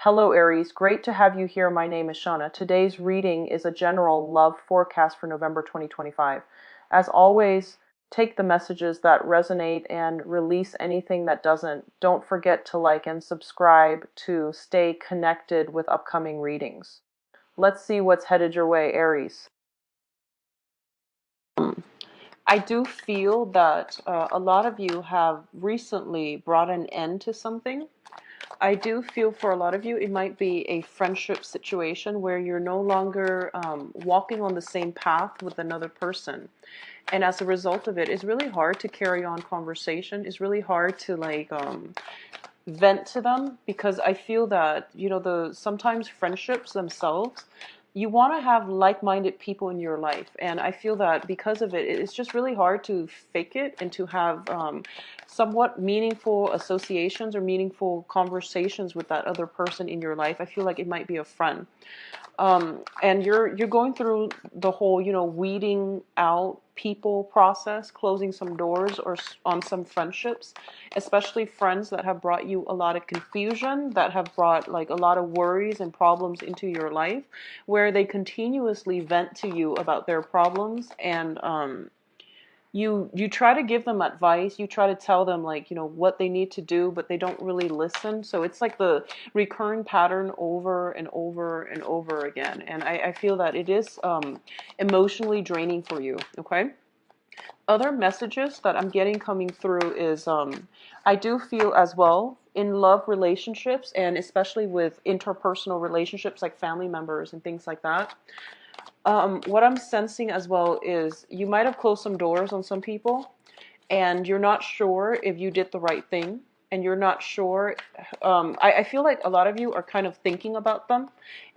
Hello, Aries. Great to have you here. My name is Shauna. Today's reading is a general love forecast for November 2025. As always, take the messages that resonate and release anything that doesn't. Don't forget to like and subscribe to stay connected with upcoming readings. Let's see what's headed your way, Aries. I do feel that a lot of you have recently brought an end to something. I do feel for a lot of you, it might be a friendship situation where you're no longer walking on the same path with another person. And as a result of it, it's really hard to carry on conversation. It's really hard to vent to them because I feel that, sometimes friendships themselves, you want to have like-minded people in your life. And I feel that because of it, it's just really hard to fake it and to have somewhat meaningful associations or meaningful conversations with that other person in your life. I feel like it might be a friend. And you're going through the whole, weeding out people process, closing some doors or on some friendships, especially friends that have brought you a lot of confusion, that have brought like a lot of worries and problems into your life, where they continuously vent to you about their problems. And you try to give them advice, you try to tell them what they need to do, but they don't really listen. So it's like the recurring pattern over and over and over again. And I feel that it is emotionally draining for you. Okay, other messages that I'm getting coming through is I do feel as well in love relationships, and especially with interpersonal relationships like family members and things like that. What I'm sensing as well is you might have closed some doors on some people, and you're not sure if you did the right thing, and you're not sure. I feel like a lot of you are kind of thinking about them,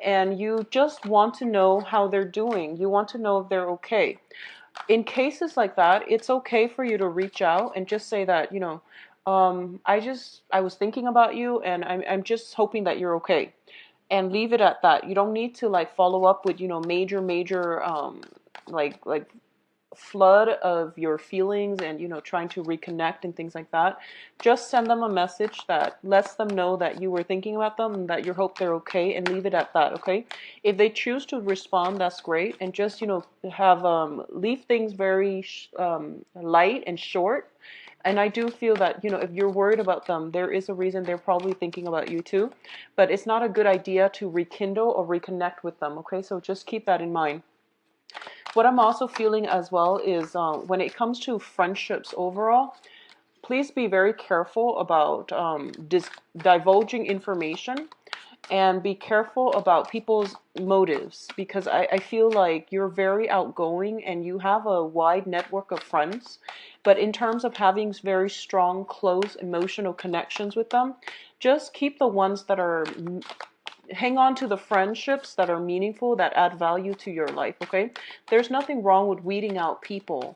and you just want to know how they're doing. You want to know if they're okay. In cases like that, it's okay for you to reach out and just say that, I was thinking about you, and I'm just hoping that you're okay, and leave it at that. You don't need to like follow up with, major like flood of your feelings and, trying to reconnect and things like that. Just send them a message that lets them know that you were thinking about them and that you hope they're okay, and leave it at that. Okay, if they choose to respond, that's great. And just, have leave things very light and short. And I do feel that, if you're worried about them, there is a reason they're probably thinking about you too. But it's not a good idea to rekindle or reconnect with them. Okay, so just keep that in mind. What I'm also feeling as well is when it comes to friendships overall, please be very careful about divulging information, and be careful about people's motives, because I feel like you're very outgoing and you have a wide network of friends. But in terms of having very strong, close emotional connections with them, just keep the ones that are hang on to the friendships that are meaningful, that add value to your life. Okay, there's nothing wrong with weeding out people.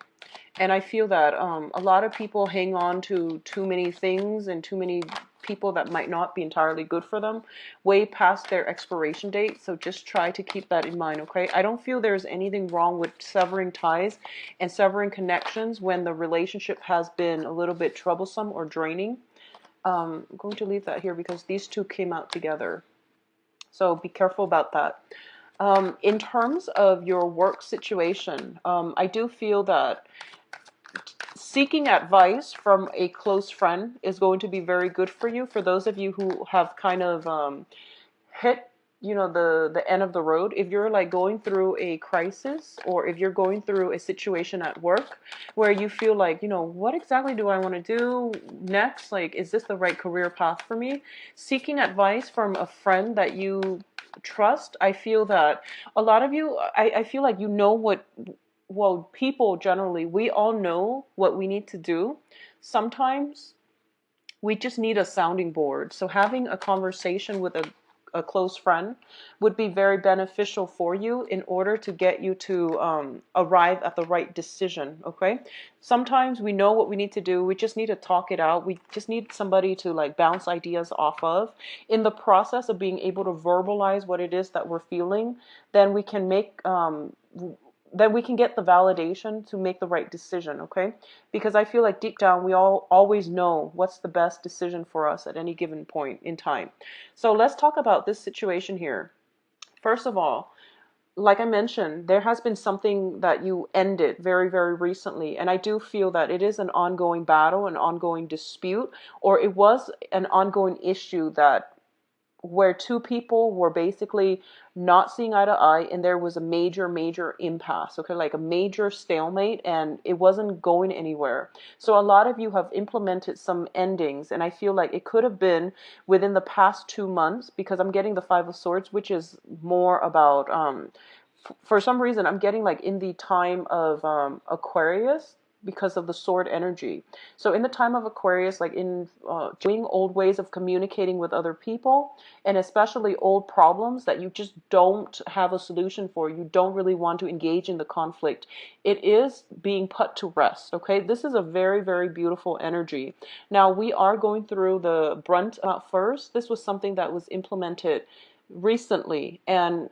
And I feel that a lot of people hang on to too many things and too many people that might not be entirely good for them way past their expiration date. So just try to keep that in mind. Okay, I don't feel there's anything wrong with severing ties and severing connections when the relationship has been a little bit troublesome or draining. I'm going to leave that here because these two came out together. So be careful about that. In terms of your work situation, I do feel that seeking advice from a close friend is going to be very good for you. For those of you who have kind of hit, the end of the road, if you're like going through a crisis, or if you're going through a situation at work where you feel like, what exactly do I want to do next? Like, is this the right career path for me? Seeking advice from a friend that you trust. I feel that a lot of you, I feel like what, well, people generally, we all know what we need to do. Sometimes we just need a sounding board. So having a conversation with a close friend would be very beneficial for you in order to get you to arrive at the right decision. Okay, sometimes we know what we need to do, we just need to talk it out. We just need somebody to like bounce ideas off of. In the process of being able to verbalize what it is that we're feeling, then we can make then we can get the validation to make the right decision, okay? Because I feel like deep down we all always know what's the best decision for us at any given point in time. So let's talk about this situation here. First of all, like I mentioned, there has been something that you ended very, very recently. And I do feel that it is an ongoing battle, an ongoing dispute, or it was an ongoing issue that where two people were basically not seeing eye to eye, and there was a major, major impasse, okay, like a major stalemate, and it wasn't going anywhere. So a lot of you have implemented some endings, and I feel like it could have been within the past 2 months, because I'm getting the Five of Swords, which is more about, for some reason, I'm getting like in the time of Aquarius, because of the sword energy. So in the time of Aquarius, like in doing old ways of communicating with other people, and especially old problems that you just don't have a solution for, you don't really want to engage in the conflict, it is being put to rest, okay? This is a very, very beautiful energy. Now, we are going through the brunt first. This was something that was implemented recently, and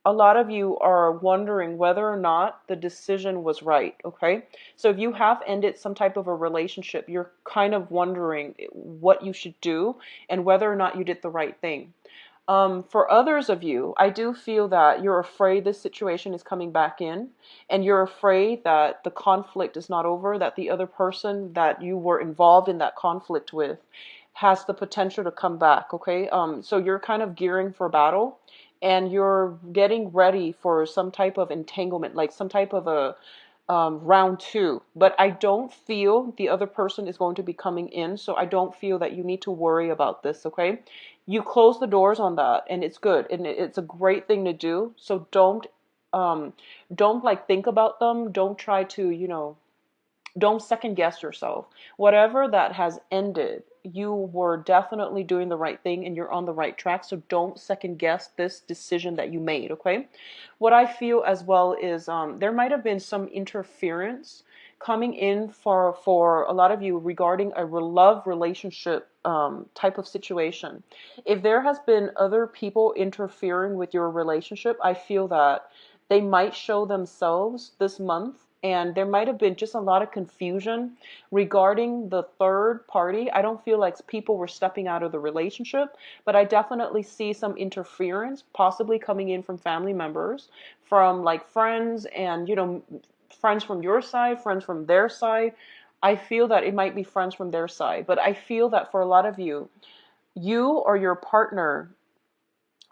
a lot of you are wondering whether or not the decision was right, okay? So if you have ended some type of a relationship, you're kind of wondering what you should do and whether or not you did the right thing. For others of you, I do feel that you're afraid this situation is coming back in, and you're afraid that the conflict is not over, that the other person that you were involved in that conflict with has the potential to come back, okay? So you're kind of gearing for battle, and you're getting ready for some type of entanglement, like some type of a round two. But I don't feel the other person is going to be coming in, so I don't feel that you need to worry about this, okay? You close the doors on that, and it's good, and it's a great thing to do. So um, don't like think about them. Don't try to, don't second guess yourself. Whatever that has ended, you were definitely doing the right thing and you're on the right track. So don't second guess this decision that you made, okay? What I feel as well is there might have been some interference coming in for a lot of you regarding a love relationship type of situation. If there has been other people interfering with your relationship, I feel that they might show themselves this month, and there might have been just a lot of confusion regarding the third party. I don't feel like people were stepping out of the relationship, but I definitely see some interference possibly coming in from family members, from like friends, and friends from your side, friends from their side. I feel that it might be friends from their side, but I feel that for a lot of you, you or your partner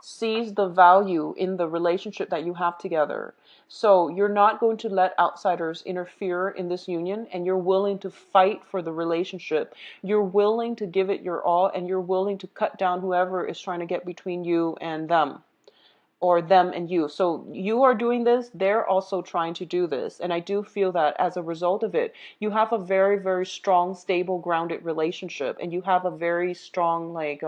sees the value in the relationship that you have together. So you're not going to let outsiders interfere in this union, and you're willing to fight for the relationship. You're willing to give it your all, and you're willing to cut down whoever is trying to get between you and them, or them and you. So you are doing this, they're also trying to do this. And I do feel that as a result of it, you have a very, very strong, stable, grounded relationship, and you have a very strong, like,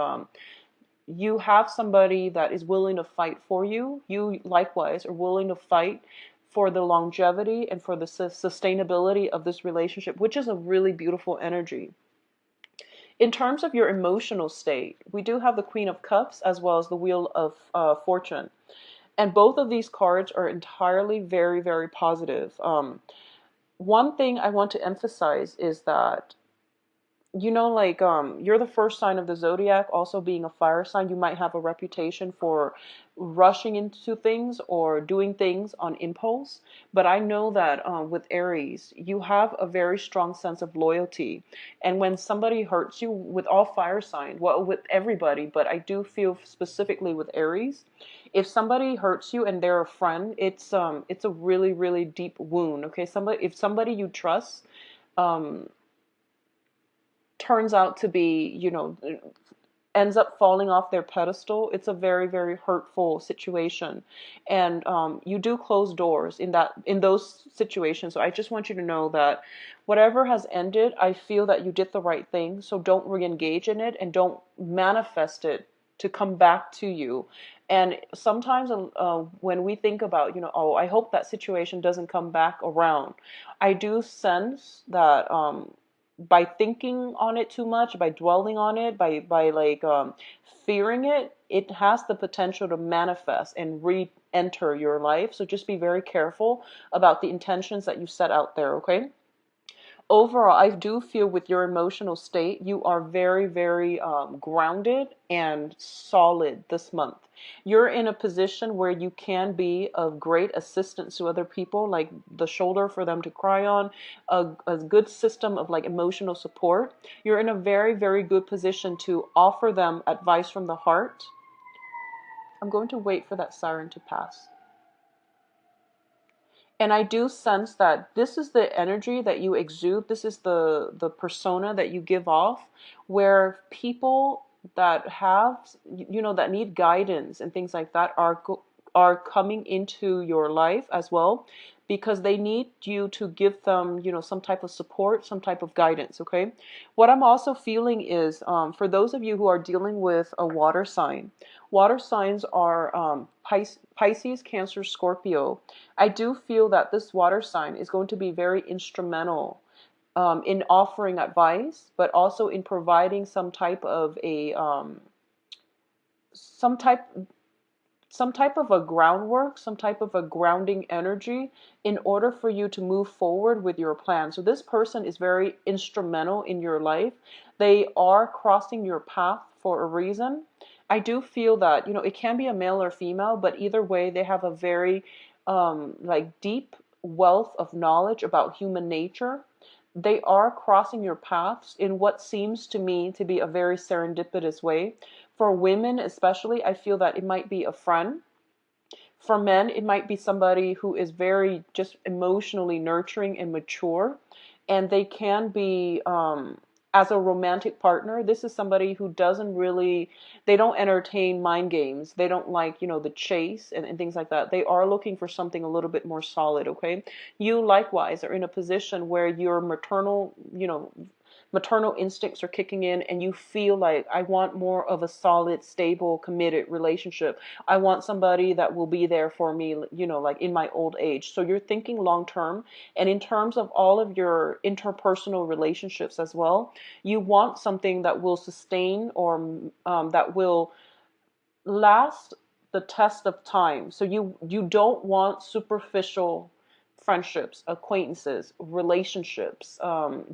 you have somebody that is willing to fight for you. You likewise are willing to fight for the longevity and for the sustainability of this relationship, which is a really beautiful energy. In terms of your emotional state, we do have the Queen of Cups as well as the Wheel of Fortune. And both of these cards are entirely very, very positive. One thing I want to emphasize is that like you're the first sign of the zodiac, also being a fire sign. You might have a reputation for rushing into things or doing things on impulse, but I know that with Aries, you have a very strong sense of loyalty. And when somebody hurts you, with all fire signs, well, with everybody, but I do feel specifically with Aries, if somebody hurts you and they're a friend, it's a really, really deep wound, okay? If somebody you trust um turns out to be, ends up falling off their pedestal, it's a very, very hurtful situation. And you do close doors in those situations. So I just want you to know that whatever has ended, I feel that you did the right thing. So don't re-engage in it, and don't manifest it to come back to you. And sometimes when we think about, oh, I hope that situation doesn't come back around, I do sense that by thinking on it too much, by dwelling on it, by like fearing it, it has the potential to manifest and re-enter your life. So just be very careful about the intentions that you set out there, okay? Overall, I do feel with your emotional state, you are very, very grounded and solid this month. You're in a position where you can be of great assistance to other people, like the shoulder for them to cry on, a good system of like emotional support. You're in a very, very good position to offer them advice from the heart. I'm going to wait for that siren to pass. And I do sense that this is the energy that you exude. This is the persona that you give off, where people that have, that need guidance and things like that are coming into your life as well, because they need you to give them, some type of support, some type of guidance. Okay. What I'm also feeling is, for those of you who are dealing with a water sign, water signs are Pisces, Cancer, Scorpio. I do feel that this water sign is going to be very instrumental in offering advice, but also in providing some type of some type some type of a groundwork, some type of a grounding energy in order for you to move forward with your plan. So this person is very instrumental in your life. They are crossing your path for a reason. I do feel that, it can be a male or female, but either way, they have a very like deep wealth of knowledge about human nature. They are crossing your paths in what seems to me to be a very serendipitous way. For women, especially, I feel that it might be a friend. For men, it might be somebody who is very just emotionally nurturing and mature, and they can be, as a romantic partner, this is somebody who doesn't really, they don't entertain mind games. They don't like, the chase and things like that. They are looking for something a little bit more solid, okay? You likewise are in a position where your maternal instincts are kicking in, and you feel like, I want more of a solid, stable, committed relationship. I want somebody that will be there for me, like in my old age. So you're thinking long term. And in terms of all of your interpersonal relationships as well, you want something that will sustain, or that will last the test of time. So you don't want superficial friendships, acquaintances, relationships,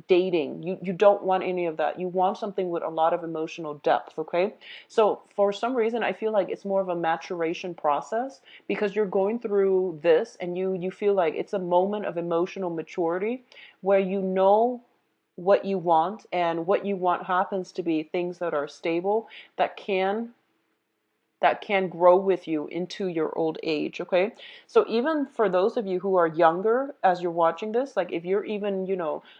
dating. You don't want any of that. You want something with a lot of emotional depth, okay? So for some reason, I feel like it's more of a maturation process, because you're going through this, and you feel like it's a moment of emotional maturity where you know what you want, and what you want happens to be things that are stable, that can grow with you into your old age, okay? So even for those of you who are younger, as you're watching this, like if you're even,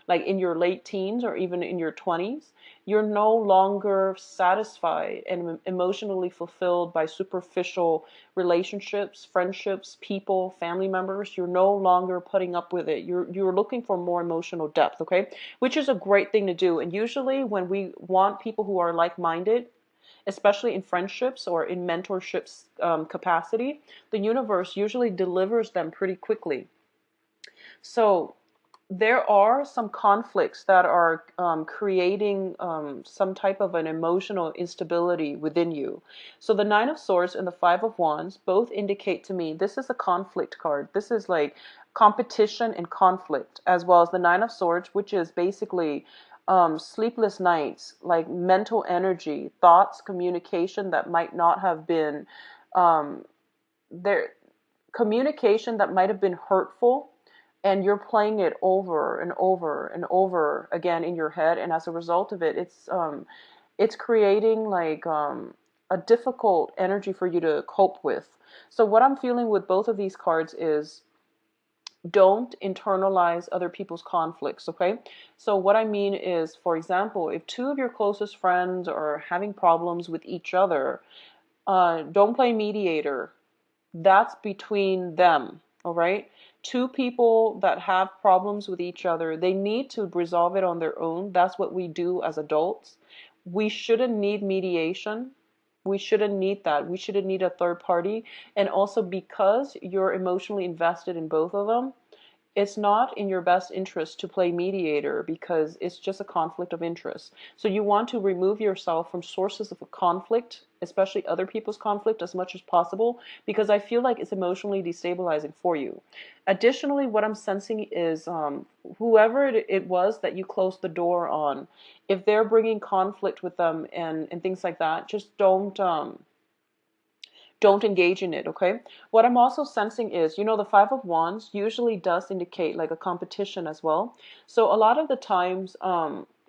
like in your late teens or even in your 20s, you're no longer satisfied and emotionally fulfilled by superficial relationships, friendships, people, family members. You're no longer putting up with it. You're looking for more emotional depth, okay? Which is a great thing to do. And usually when we want people who are like-minded, especially in friendships or in mentorships capacity, the universe usually delivers them pretty quickly. So there are some conflicts that are creating some type of an emotional instability within you. So the Nine of Swords and the Five of Wands both indicate to me this is a conflict card. This is like competition and conflict, as well as the Nine of Swords, which is basically sleepless nights, like mental energy, thoughts, communication that might not have been um, there, communication that might have been hurtful, and you're playing it over and over and over again in your head, and as a result of it, it's creating like a difficult energy for you to cope with. So what I'm feeling with both of these cards is, don't internalize other people's conflicts, okay? So what I mean is, for example, if two of your closest friends are having problems with each other, don't play mediator. That's between them, all right? Two people that have problems with each other, they need to resolve it on their own. That's what we do as adults. We shouldn't need mediation. We shouldn't need that. We shouldn't need a third party. And also, because you're emotionally invested in both of them, it's not in your best interest to play mediator because it's just a conflict of interest. So you want to remove yourself from sources of conflict, especially other people's conflict, as much as possible, because I feel like it's emotionally destabilizing for you. Additionally, what I'm sensing is whoever it was that you closed the door on, if they're bringing conflict with them and things like that, just don't engage in it, okay? What I'm also sensing is, the Five of Wands usually does indicate like a competition as well. So a lot of the times,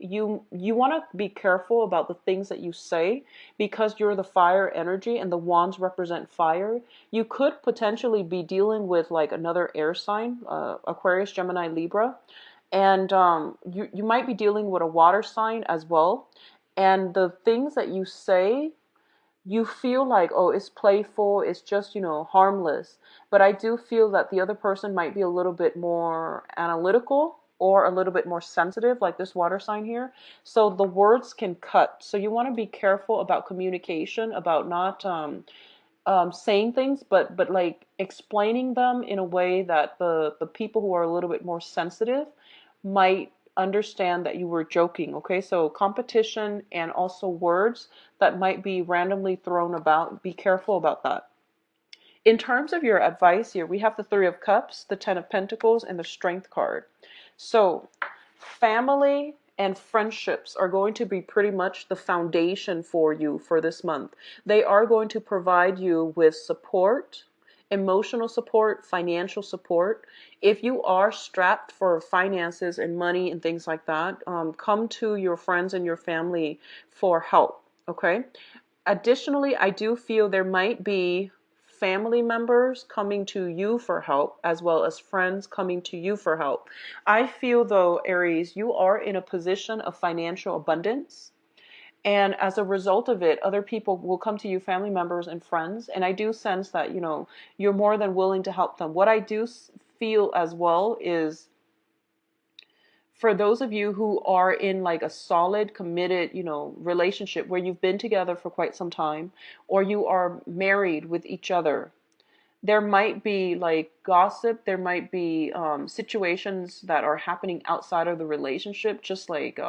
you want to be careful about the things that you say because you're the fire energy and the wands represent fire. You could potentially be dealing with like another air sign, Aquarius, Gemini, Libra, and you might be dealing with a water sign as well. And the things that you say, you feel like, oh, it's playful, it's just, harmless. But I do feel that the other person might be a little bit more analytical or a little bit more sensitive, like this water sign here. So the words can cut. So you want to be careful about communication, about not saying things, but like explaining them in a way that the people who are a little bit more sensitive might understand that you were joking. Okay, so competition and also words that might be randomly thrown about, be careful about that. In terms of your advice here, we have the Three of Cups, the Ten of Pentacles, and the Strength card. So family and friendships are going to be pretty much the foundation for you for this month. They are going to provide you with support, emotional support, financial support. If you are strapped for finances and money and things like that, come to your friends and your family for help, okay? Additionally, I do feel there might be family members coming to you for help as well as friends coming to you for help. I feel though, Aries, you are in a position of financial abundance. And as a result of it, other people will come to you, family members and friends. And I do sense that, you're more than willing to help them. What I do feel as well is for those of you who are in like a solid, committed, relationship where you've been together for quite some time, or you are married with each other, there might be like gossip, there might be situations that are happening outside of the relationship, just like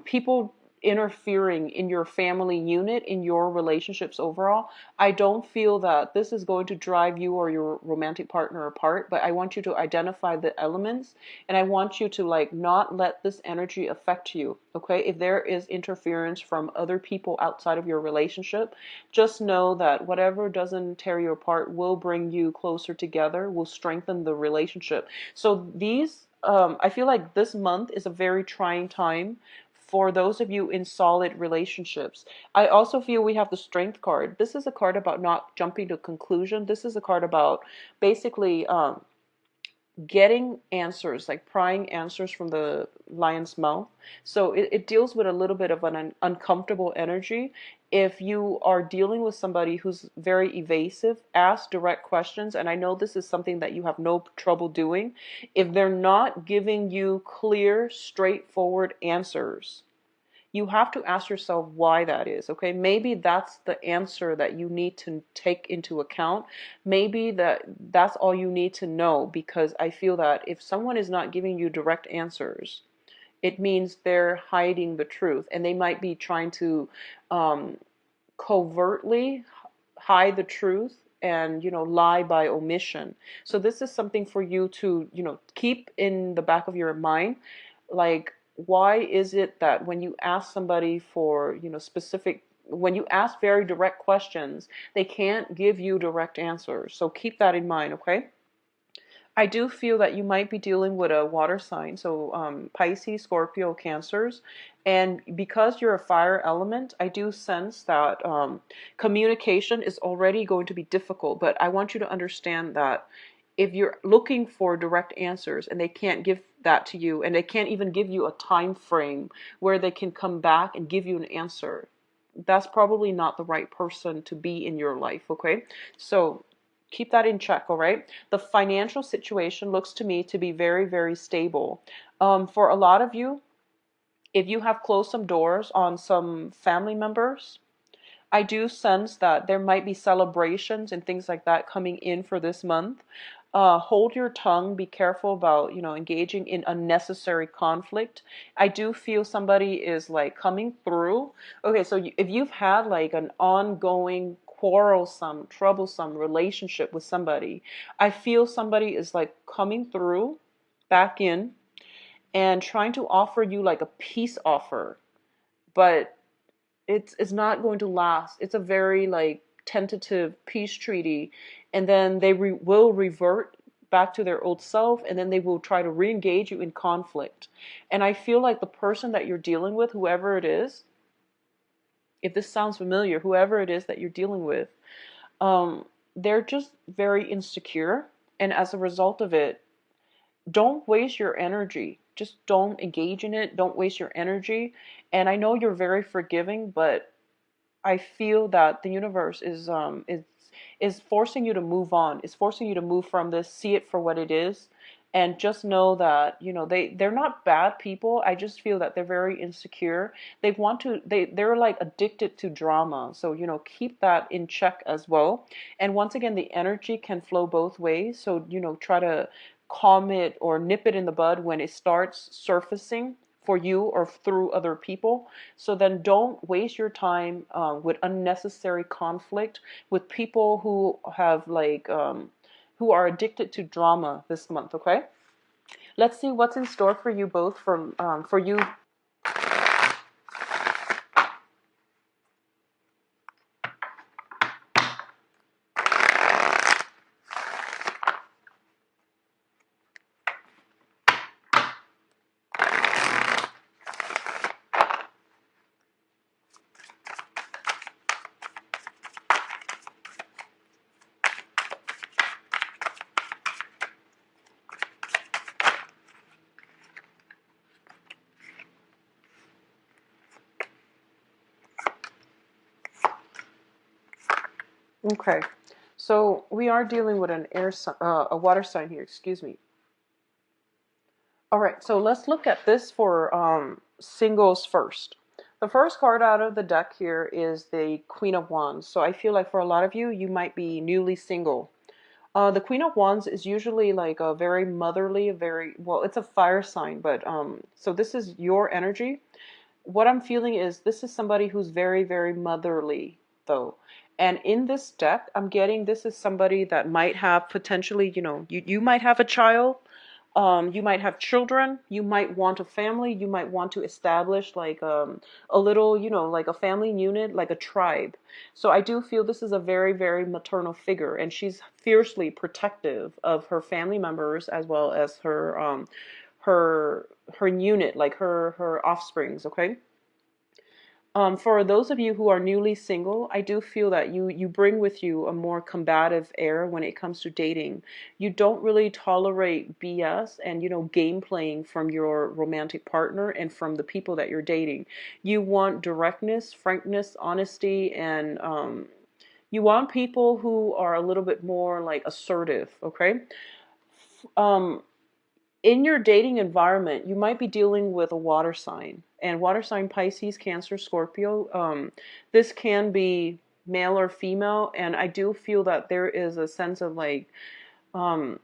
people interfering in your family unit, in your relationships overall. I don't feel that this is going to drive you or your romantic partner apart, but I want you to identify the elements and I want you to like not let this energy affect you, okay? If there is interference from other people outside of your relationship, just know that whatever doesn't tear you apart will bring you closer together, will strengthen the relationship. So I feel like this month is a very trying time for those of you in solid relationships. I also feel we have the Strength card. This is a card about not jumping to conclusion. This is a card about basically getting answers, like prying answers from the lion's mouth. So it deals with a little bit of an uncomfortable energy. If you are dealing with somebody who's very evasive, ask direct questions. And I know this is something that you have no trouble doing. If they're not giving you clear, straightforward answers, you have to ask yourself why that is, okay? Maybe that's the answer that you need to take into account. Maybe that's all you need to know, because I feel that if someone is not giving you direct answers, it means they're hiding the truth, and they might be trying to covertly hide the truth and lie by omission. So this is something for you to keep in the back of your mind, like, why is it that when you ask somebody for specific, when you ask very direct questions, they can't give you direct answers? So keep that in mind, okay? I do feel that you might be dealing with a water sign, so Pisces, Scorpio, Cancers. And because you're a fire element, I do sense that communication is already going to be difficult. But I want you to understand that if you're looking for direct answers and they can't give that to you, and they can't even give you a time frame where they can come back and give you an answer, that's probably not the right person to be in your life, okay? So keep that in check, all right? The financial situation looks to me to be very, very stable. For a lot of you, if you have closed some doors on some family members, I do sense that there might be celebrations and things like that coming in for this month. Hold your tongue. Be careful about, engaging in unnecessary conflict. I do feel somebody is like coming through. Okay, so if you've had like an ongoing quarrelsome, troublesome relationship with somebody, I feel somebody is like coming through back in and trying to offer you like a peace offer, but it's not going to last. It's a very like tentative peace treaty, and then they will revert back to their old self, and then they will try to re-engage you in conflict. And I feel like the person that you're dealing with, whoever it is, if this sounds familiar, whoever it is that you're dealing with, they're just very insecure, and as a result of it, don't waste your energy. Just don't engage in it. Don't waste your energy. And I know you're very forgiving, but I feel that the universe is forcing you to move on. It's forcing you to move from this, see it for what it is, and just know that, they're not bad people. I just feel that they're very insecure. They're like addicted to drama. So, keep that in check as well. And once again, the energy can flow both ways. So, try to calm it or nip it in the bud when it starts surfacing for you or through other people. So then don't waste your time with unnecessary conflict with people who have like who are addicted to drama this month. Okay, let's see what's in store for you both from for you. Okay, so we are dealing with an a water sign here. Excuse me. All right, so let's look at this for singles first. The first card out of the deck here is the Queen of Wands. So I feel like for a lot of you, you might be newly single. The Queen of Wands is usually like a very motherly, very, well, it's a fire sign, but so this is your energy. What I'm feeling is this is somebody who's very, very motherly, though. And in this deck, I'm getting this is somebody that might have potentially, you might have a child, you might have children, you might want a family, you might want to establish like a little, like a family unit, like a tribe. So I do feel this is a very, very maternal figure, and she's fiercely protective of her family members as well as her her unit, like her offsprings. Okay. For those of you who are newly single, I do feel that you bring with you a more combative air when it comes to dating. You don't really tolerate BS and, game playing from your romantic partner and from the people that you're dating. You want directness, frankness, honesty, and you want people who are a little bit more like assertive, okay? Um, in your dating environment, you might be dealing with a water sign, and water sign Pisces, Cancer, Scorpio. This can be male or female, and I do feel that there is a sense of like um,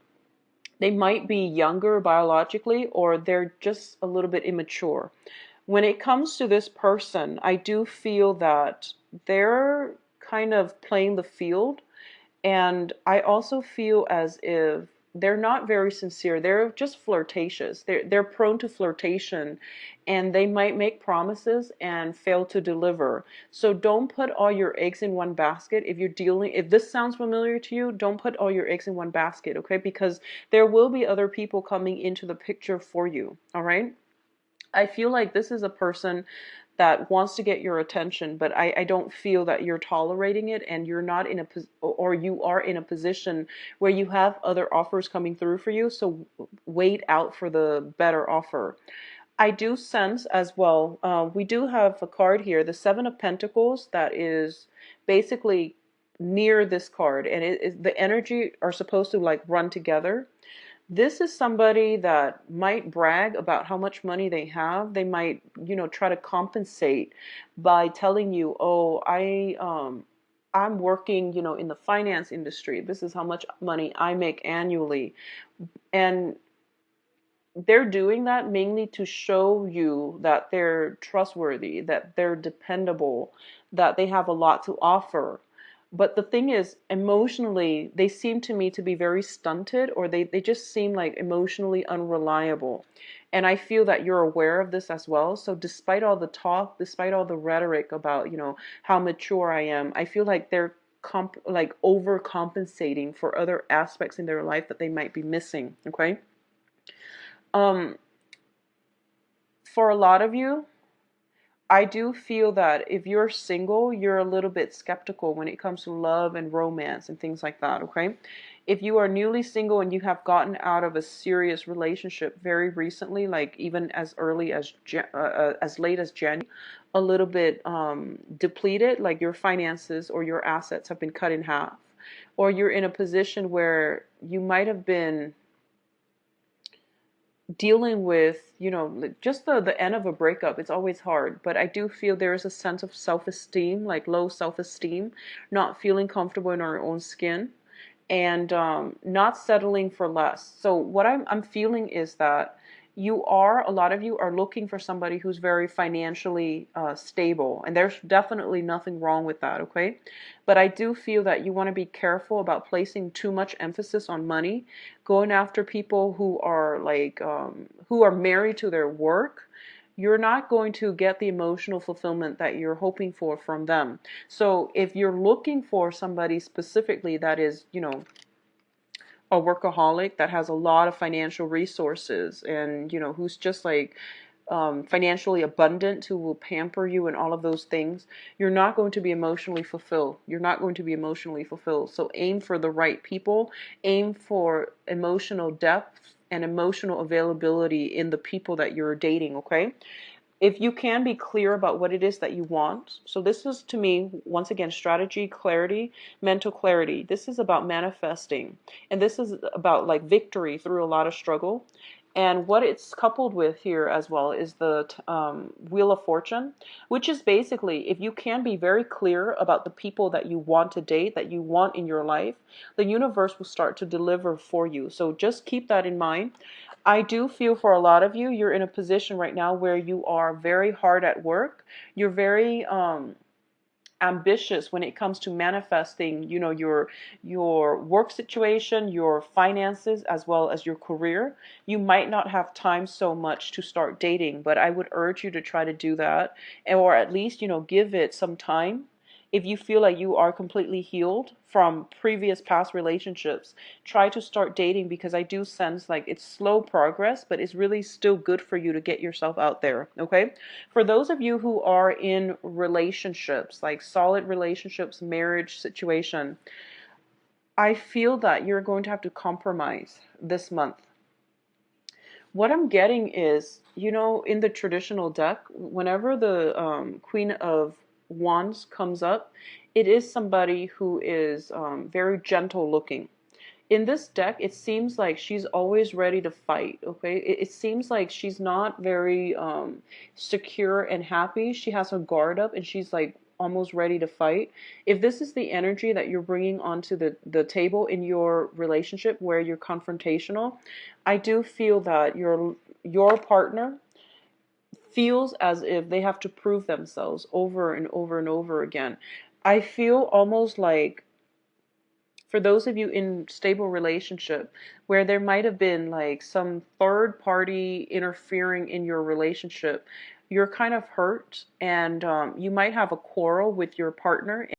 they might be younger biologically, or they're just a little bit immature. When it comes to this person, I do feel that they're kind of playing the field, and I also feel as if they're not very sincere. They're just flirtatious. They're prone to flirtation, and they might make promises and fail to deliver. So don't put all your eggs in one basket. If this sounds familiar to you, don't put all your eggs in one basket, okay? Because there will be other people coming into the picture for you, all right? I feel like this is a person that wants to get your attention, but I don't feel that you're tolerating it, and you're not in or you are in a position where you have other offers coming through for you. So wait out for the better offer. I do sense as well, we do have a card here, the Seven of Pentacles, that is basically near this card, and the energy are supposed to like run together. This is somebody that might brag about how much money they have. They might, try to compensate by telling you, "Oh, I'm working, in the finance industry. This is how much money I make annually. And they're doing that mainly to show you that they're trustworthy, that they're dependable, that they have a lot to offer. But the thing is, emotionally, they seem to me to be very stunted, or they just seem like emotionally unreliable. And I feel that you're aware of this as well. So despite all the talk, despite all the rhetoric about, how mature I am, I feel like they're like overcompensating for other aspects in their life that they might be missing. Okay. Um, for a lot of you, I do feel that if you're single, you're a little bit skeptical when it comes to love and romance and things like that, okay? If you are newly single and you have gotten out of a serious relationship very recently, like even as early as late as January, a little bit depleted, like your finances or your assets have been cut in half, or you're in a position where you might have been dealing with, just the end of a breakup. It's always hard, but I do feel there is a sense of self-esteem, like low self-esteem, not feeling comfortable in our own skin, and not settling for less. So what I'm feeling is that a lot of you are looking for somebody who's very financially stable, and there's definitely nothing wrong with that, okay? But I do feel that you want to be careful about placing too much emphasis on money, going after people who are like who are married to their work. You're not going to get the emotional fulfillment that you're hoping for from them. So if you're looking for somebody specifically that is, a workaholic, that has a lot of financial resources, and, who's just like financially abundant, who will pamper you and all of those things, you're not going to be emotionally fulfilled. You're not going to be emotionally fulfilled. So aim for the right people, aim for emotional depth and emotional availability in the people that you're dating, okay? If you can be clear about what it is that you want. So this is, to me, once again, strategy, clarity, mental clarity. This is about manifesting. And this is about like victory through a lot of struggle. And what it's coupled with here as well is the Wheel of Fortune, which is basically, if you can be very clear about the people that you want to date, that you want in your life, the universe will start to deliver for you. So just keep that in mind. I do feel for a lot of you, you're in a position right now where you are very hard at work. You're very ambitious when it comes to manifesting, your work situation, your finances, as well as your career. You might not have time so much to start dating, but I would urge you to try to do that, or at least, give it some time. If you feel like you are completely healed from previous past relationships, try to start dating, because I do sense like it's slow progress, but it's really still good for you to get yourself out there, okay? For those of you who are in relationships, like solid relationships, marriage situation, I feel that you're going to have to compromise this month. What I'm getting is, in the traditional deck, whenever the Queen of Wands comes up, it is somebody who is very gentle looking. In this deck, it seems like she's always ready to fight, okay? It seems like she's not very secure and happy. She has her guard up and she's like almost ready to fight. If this is the energy that you're bringing onto the table in your relationship where you're confrontational, I do feel that your partner feels as if they have to prove themselves over and over and over again. I feel almost like, for those of you in stable relationship where there might have been like some third party interfering in your relationship, you're kind of hurt, and you might have a quarrel with your partner.